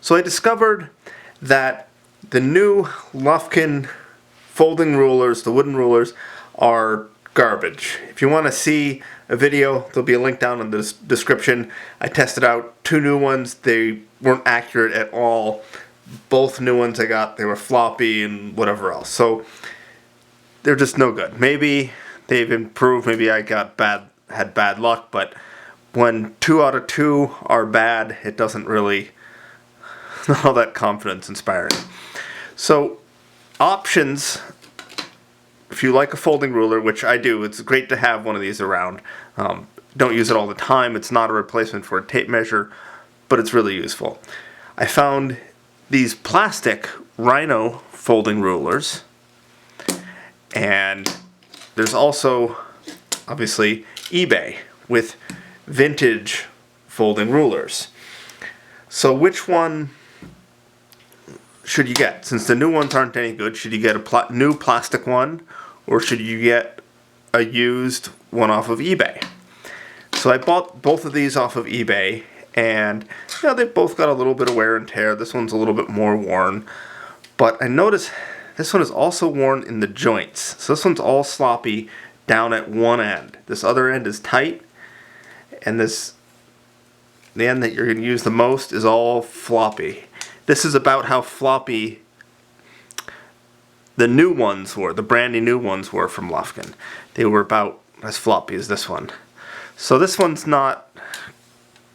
So I discovered that the new Lufkin folding rulers, the wooden rulers, are garbage. If you want to see a video, there'll be a link down in the description. I tested out 2 new ones. They weren't accurate at all. Both new ones I got, they were floppy and whatever else. So they're just no good. Maybe they've improved. Maybe I had bad luck. But when 2 out of 2 are bad, it doesn't really all that confidence inspiring. So options. If you like a folding ruler, which I do, it's great to have one of these around. Don't use it all the time. It's not a replacement for a tape measure, but it's really useful. I found these plastic Rhino folding rulers, and there's also, obviously, eBay with vintage folding rulers. So which one should you get? Since the new ones aren't any good, should you get a new plastic one, or should you get a used one off of eBay? So I bought both of these off of eBay, and they've both got a little bit of wear and tear. This one's a little bit more worn, but I noticed this one is also worn in the joints. So this one's all sloppy down at one end. This other end is tight, and the end that you're going to use the most is all floppy. This is about how floppy the new ones were, the brandy new ones were from Lufkin. They were about as floppy as this one. So this one's not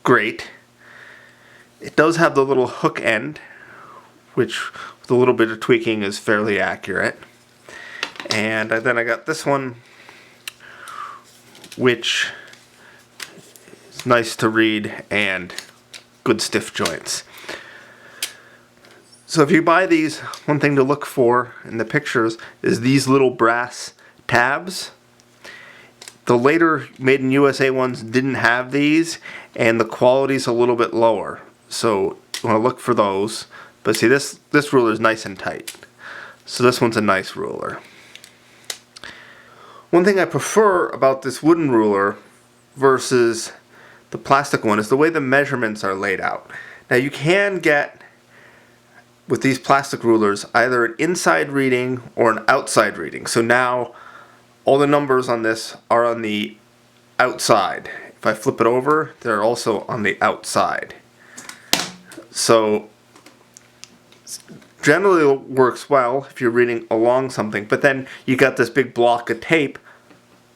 great. It does have the little hook end, which with a little bit of tweaking is fairly accurate. And then I got this one, which is nice to read and good stiff joints. So if you buy these, one thing to look for in the pictures is these little brass tabs. The later made in USA ones didn't have these, and the quality's a little bit lower. So you want to look for those. But see, this ruler is nice and tight. So this one's a nice ruler. One thing I prefer about this wooden ruler versus the plastic one is the way the measurements are laid out. Now you can get, with these plastic rulers, either an inside reading or an outside reading. So now all the numbers on this are on the outside. If I flip it over, they're also on the outside. So generally it works well if you're reading along something, but then you got this big block of tape,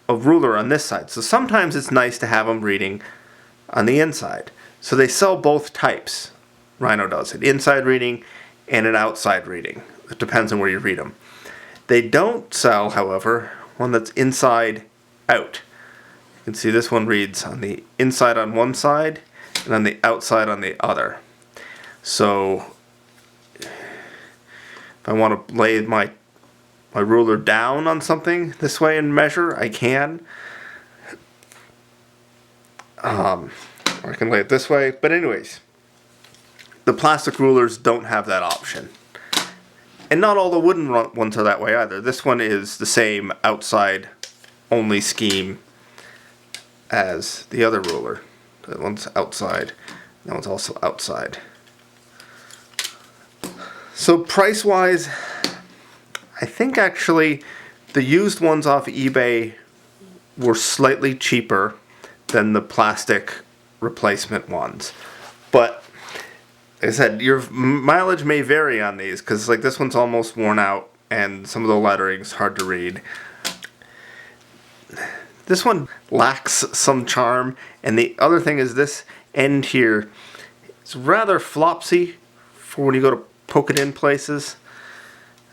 a ruler on this side. So sometimes it's nice to have them reading on the inside. So they sell both types. Rhino does it, inside reading and an outside reading. It depends on where you read them. They don't sell, however, one that's inside out. You can see this one reads on the inside on one side and on the outside on the other. So if I want to lay my ruler down on something this way and measure, I can. Or I can lay it this way. But anyways, the plastic rulers don't have that option. And not all the wooden ones are that way either. This one is the same outside only scheme as the other ruler. That one's outside. That one's also outside. So price wise, I think actually the used ones off eBay were slightly cheaper than the plastic replacement ones. But like I said, your mileage may vary on these, because like this one's almost worn out and some of the lettering's hard to read. This one lacks some charm, and the other thing is this end here is rather flopsy for when you go to poke it in places.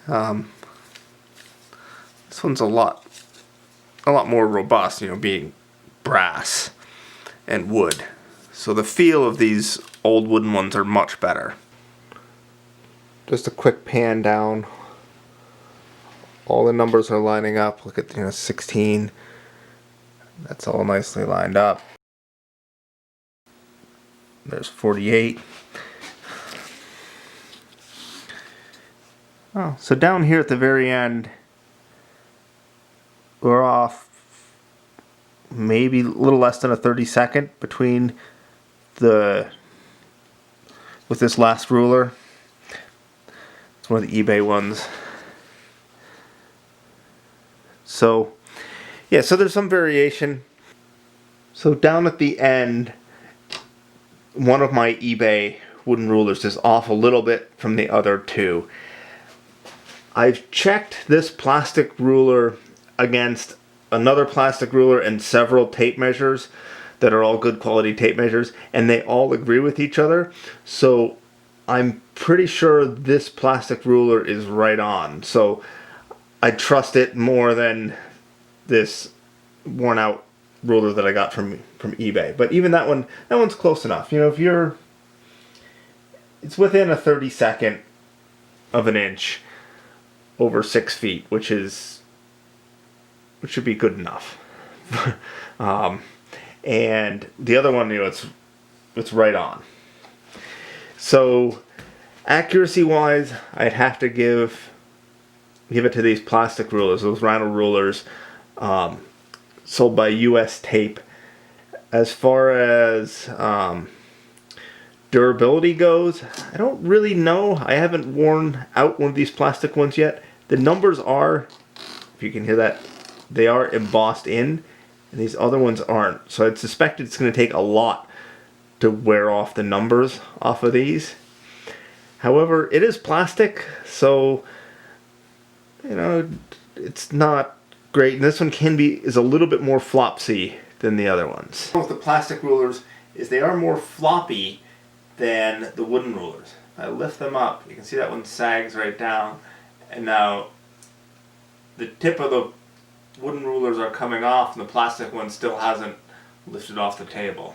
This one's a lot more robust, being brass and wood. So the feel of these old wooden ones are much better. Just a quick pan down. All the numbers are lining up. Look at 16. That's all nicely lined up. There's 48. Oh, so down here at the very end, we're off maybe a little less than a 32nd between the with this last ruler. It's one of the eBay ones. So, yeah, so there's some variation. So down at the end, one of my eBay wooden rulers is off a little bit from the other two. I've checked this plastic ruler against another plastic ruler and several tape measures that are all good quality tape measures, and they all agree with each other. So I'm pretty sure this plastic ruler is right on. So I trust it more than this worn out ruler that I got from eBay. But even that one's close enough. You know, it's within a 32nd of an inch over 6 feet, which should be good enough. And the other one, you know, it's right on. So accuracy wise, I'd have to give it to these plastic rulers, those Rhino rulers, sold by US Tape. As far as durability goes, I don't really know. I haven't worn out one of these plastic ones yet. The numbers are, if you can hear that, they are embossed in, and these other ones aren't. So I'd suspect it's going to take a lot to wear off the numbers off of these. However, it is plastic, so you know, it's not great. And this one is a little bit more flopsy than the other ones. With the plastic rulers is they are more floppy than the wooden rulers. If I lift them up, you can see that one sags right down, and now the tip of the wooden rulers are coming off and the plastic one still hasn't lifted off the table.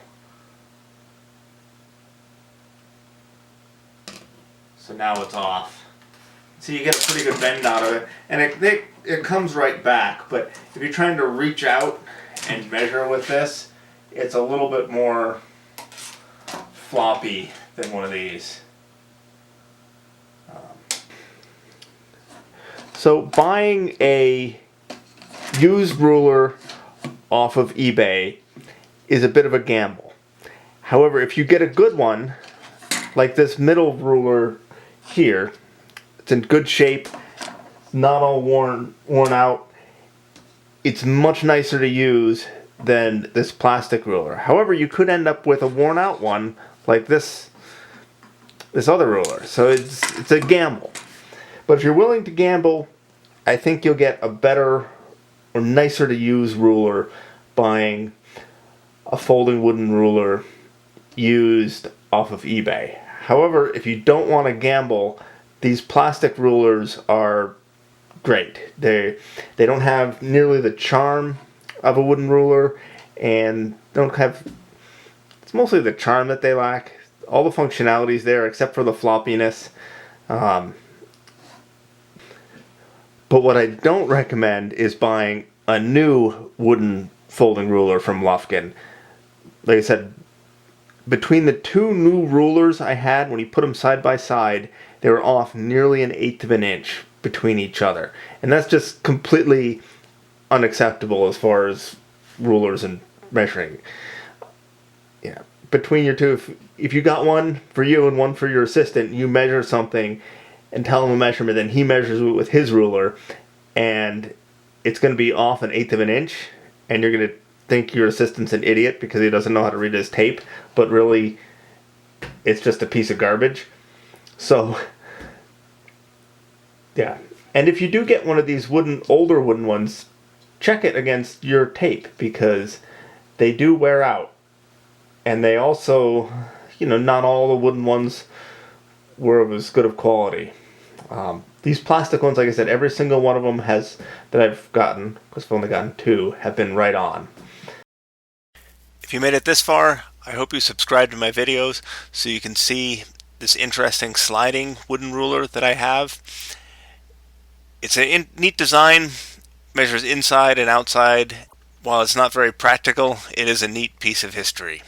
So now it's off. So you get a pretty good bend out of it, and it comes right back. But if you're trying to reach out and measure with this, it's a little bit more floppy than one of these. So buying a used ruler off of eBay is a bit of a gamble. However, if you get a good one, like this middle ruler here, it's in good shape, not all worn out, it's much nicer to use than this plastic ruler. However, you could end up with a worn out one like this other ruler. So it's a gamble. But if you're willing to gamble, I think you'll get a better or nicer to use ruler buying a folding wooden ruler used off of eBay. However, if you don't want to gamble, these plastic rulers are great. They don't have nearly the charm of a wooden ruler, and don't have, it's mostly the charm that they lack. All the functionality's there except for the floppiness. But what I don't recommend is buying a new wooden folding ruler from Lufkin. Like I said, between the two new rulers I had, when you put them side by side, they were off nearly 1/8 of an inch between each other. And that's just completely unacceptable as far as rulers and measuring. Yeah, between your two, if you got one for you and one for your assistant, you measure something and tell him a measurement, then he measures it with his ruler, and it's going to be off 1/8 of an inch, and you're going to think your assistant's an idiot because he doesn't know how to read his tape, but really it's just a piece of garbage. So yeah, and if you do get one of these older wooden ones, check it against your tape, because they do wear out, and they also, you know, not all the wooden ones were of as good of quality. These plastic ones, like I said, every single one of them that I've gotten, because I've only gotten 2, have been right on. If you made it this far, I hope you subscribe to my videos so you can see this interesting sliding wooden ruler that I have. It's a neat design, measures inside and outside. While it's not very practical, it is a neat piece of history.